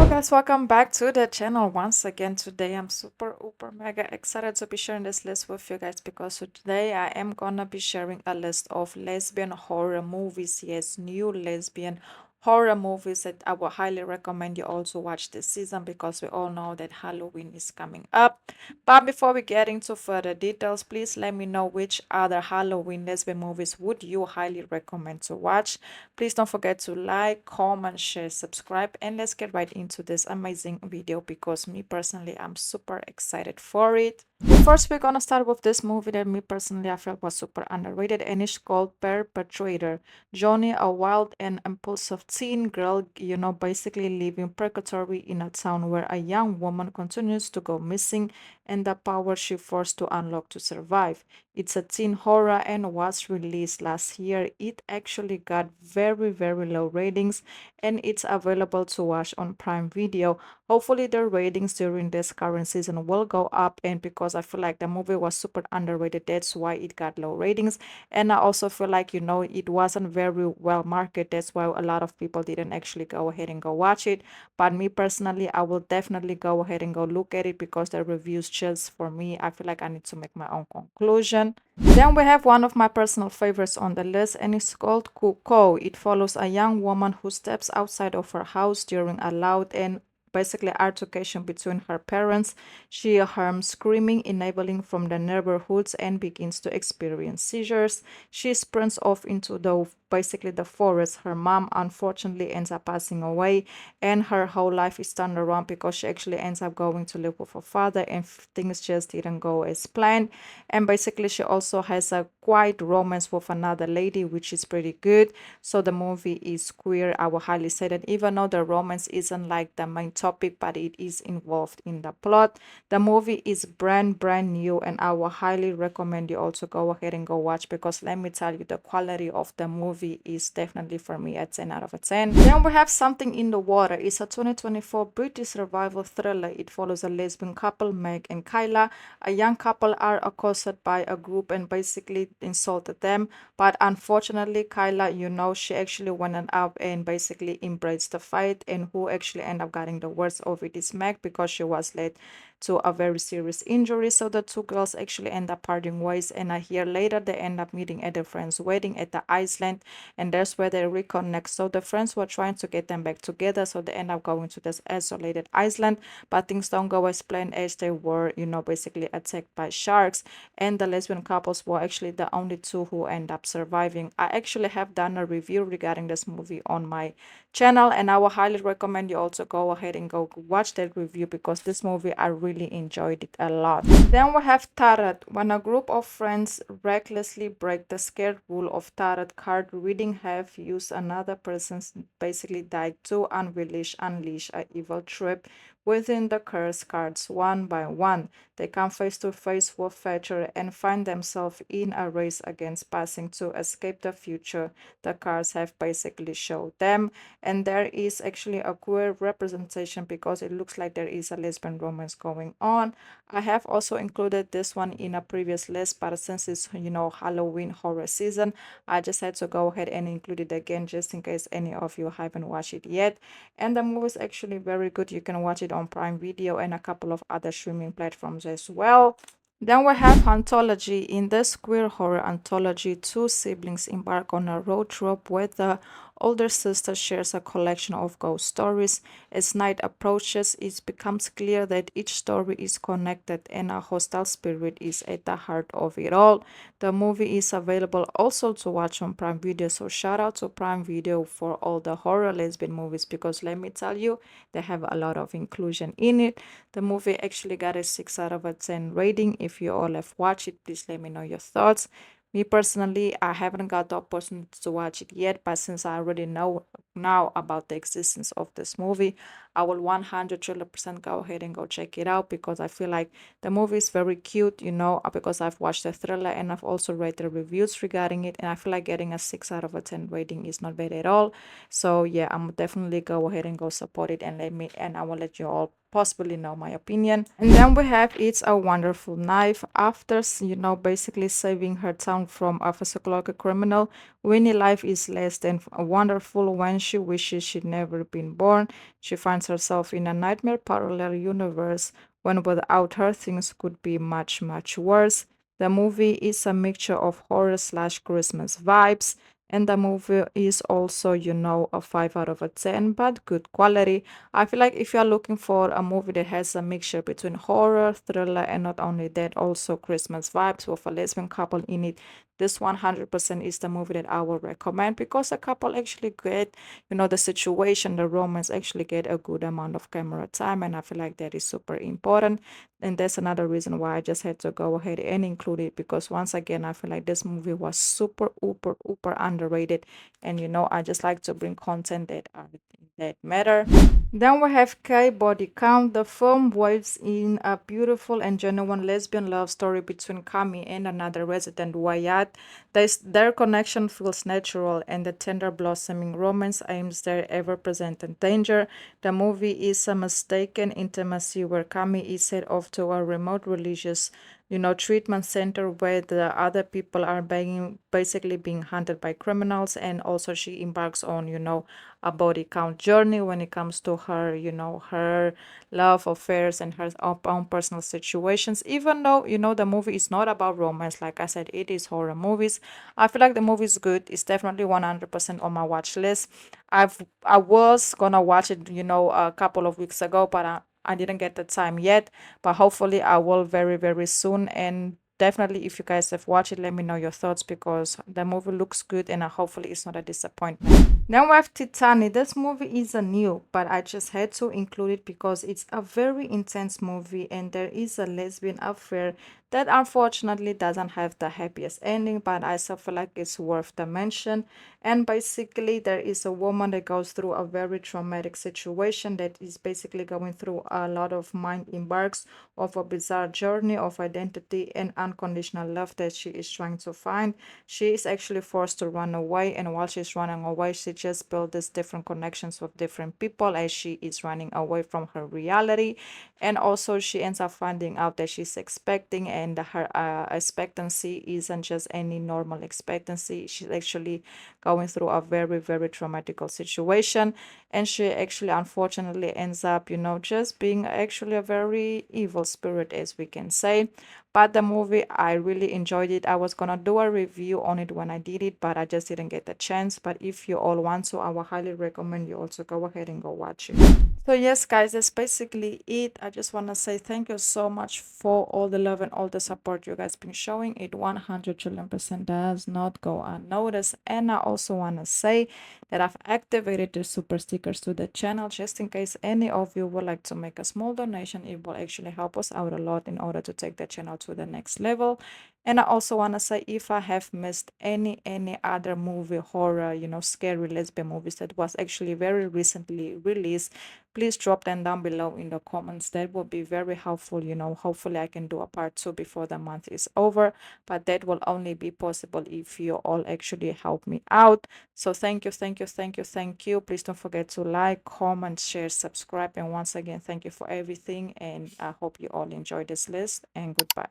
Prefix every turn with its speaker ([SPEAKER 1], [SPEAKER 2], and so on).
[SPEAKER 1] Guys, welcome back to the channel once again. Today I'm super mega excited to be sharing this list with you guys because today I am gonna be sharing a list of lesbian horror movies. Yes, new lesbian horror movies that I would highly recommend you also watch this season because we all know that Halloween is coming up. But before we get into further details, please let me know which other Halloween lesbian movies would you highly recommend to watch. Please don't forget to like, comment, share, subscribe, and let's get right into this amazing video because me personally, I'm super excited for it. First, we're gonna start with this movie that me personally I felt was super underrated, and it's called Perpetrator. Johnny, a wild and impulsive teen girl, basically living purgatory in a town where a young woman continues to go missing and the power she forced to unlock to survive. It's a teen horror and was released last year. It actually got very low ratings and it's available to watch on Prime Video. Hopefully the ratings during this current season will go up, and because I feel like the movie was super underrated, that's why it got low ratings. And I also feel like it wasn't very well marketed, that's why a lot of people didn't actually go ahead and go watch it. But me personally, I will definitely go ahead and go look at it because the reviews just for me, I feel like I need to make my own conclusion. Then we have one of my personal favorites on the list, and it's called Kuko. It follows a young woman who steps outside of her house during a loud and basically altercation between her parents. She hears screaming, enabling from the neighborhoods, and begins to experience seizures. She sprints off into the forest. Her mom unfortunately ends up passing away, and her whole life is turned around because she actually ends up going to live with her father, and things just didn't go as planned. And basically she also has a quite romance with another lady, which is pretty good. So the movie is queer. I would highly say that, even though the romance isn't like the main topic, but it is involved in the plot. The movie is brand new, and I will highly recommend you also go ahead and go watch, because let me tell you, the quality of the movie is definitely for me a 10 out of a 10. Then we have Something in the Water. It's a 2024 British survival thriller. It follows a lesbian couple, Meg and Kyla. A young couple are accosted by a group and basically insulted them. But unfortunately, Kyla, she actually went up and basically embraced the fight. And who actually ended up getting the worst of it is Meg, because she was led to a very serious injury. So the two girls actually end up parting ways. And a year later, they end up meeting at a friend's wedding at the Iceland. And that's where they reconnect. So the friends were trying to get them back together. So they end up going to this isolated island. But things don't go as planned, as they were, basically attacked by sharks. And the lesbian couples were actually the only two who end up surviving. I actually have done a review regarding this movie on my channel, and I will highly recommend you also go ahead and go watch that review, because this movie I really enjoyed it a lot. Then we have Tarot. When a group of friends recklessly break the scared rule of tarot card reading, have used another person's basically died to unleash a evil trip within the curse cards one by one. They come face to face with Fetcher and find themselves in a race against passing to escape the future the cards have basically showed them. And there is actually a queer representation, because it looks like there is a lesbian romance going on. I have also included this one in a previous list, but since it's Halloween horror season, I just had to go ahead and include it again, just in case any of you haven't watched it yet. And the movie is actually very good. You can watch it on Prime Video and a couple of other streaming platforms as well. Then we have Antology. In this queer horror anthology, two siblings embark on a road trip where the older sister shares a collection of ghost stories. As night approaches, it becomes clear that each story is connected and a hostile spirit is at the heart of it all. The movie is available also to watch on Prime Video, so shout out to Prime Video for all the horror lesbian movies, because let me tell you, they have a lot of inclusion in it. The movie actually got a 6 out of a 10 rating. If you all have watched it, please let me know your thoughts. Me personally, I haven't got the opportunity to watch it yet, but since I already know now about the existence of this movie, I will 100% go ahead and go check it out, because I feel like the movie is very cute, because I've watched the thriller and I've also read the reviews regarding it, and I feel like getting a 6 out of a 10 rating is not bad at all. So yeah, I'm definitely go ahead and go support it, and I will let you all possibly know my opinion. And then we have It's a Wonderful Knife. After, basically saving her town from a psychological criminal, Winnie life is less than wonderful when she wishes she'd never been born. She finds herself in a nightmare parallel universe when without her things could be much, much worse. The movie is a mixture of horror slash Christmas vibes, and the movie is also, a 5 out of a 10, but good quality. I feel like if you're looking for a movie that has a mixture between horror, thriller, and not only that, also Christmas vibes with a lesbian couple in it, this 100% is the movie that I will recommend because the couple actually get, the situation, the romance actually get a good amount of camera time, and I feel like that is super important. And that's another reason why I just had to go ahead and include it because once again, I feel like this movie was super, uber, uber underrated. And I just like to bring content that matter. Then we have K Body Count. The film weaves in a beautiful and genuine lesbian love story between Kami and another resident Wyatt. Their connection feels natural, and the tender blossoming romance aims their ever-present danger. The movie is a mistaken intimacy where Kami is set off to a remote religious, treatment center where the other people are basically being hunted by criminals, and also she embarks on, a body count journey when it comes to her, her love affairs and her own personal situations. Even though, the movie is not about romance, like I said, it is horror movies. I feel like the movie is good. It's definitely 100% on my watch list. I was gonna watch it, a couple of weeks ago, but I didn't get the time yet. But hopefully, I will very, very soon. And definitely, if you guys have watched it, let me know your thoughts because the movie looks good and hopefully it's not a disappointment. Then we have Titani. This movie is a new, but I just had to include it because it's a very intense movie and there is a lesbian affair that unfortunately doesn't have the happiest ending, but I still feel like it's worth the mention. And basically, there is a woman that goes through a very traumatic situation that is basically going through a lot of mind embarks of a bizarre journey of identity and unconditional love that she is trying to find. She is actually forced to run away, and while she's running away, she just builds these different connections with different people as she is running away from her reality. And also, she ends up finding out that she's expecting, and her expectancy isn't just any normal expectancy. She's actually going through a very, very traumatical situation, and she actually, unfortunately, ends up, just being actually a very evil spirit, as we can say. But the movie, I really enjoyed it. I was gonna do a review on it when I did it, but I just didn't get the chance. But if you all want to, I would highly recommend you also go ahead and go watch it. So yes, guys, that's basically it. I just want to say thank you so much for all the love and all the support you guys been showing. It 100 trillion percent does not go unnoticed. And I also want to say that I've activated the super stickers to the channel just in case any of you would like to make a small donation. It will actually help us out a lot in order to take the channel to the next level. And I also want to say if I have missed any other movie, horror, scary lesbian movies that was actually very recently released, please drop them down below in the comments. That will be very helpful. Hopefully I can do a part 2 before the month is over, but that will only be possible if you all actually help me out. So thank you, thank you, thank you, thank you. Please don't forget to like, comment, share, subscribe, and once again, thank you for everything, and I hope you all enjoy this list, and goodbye.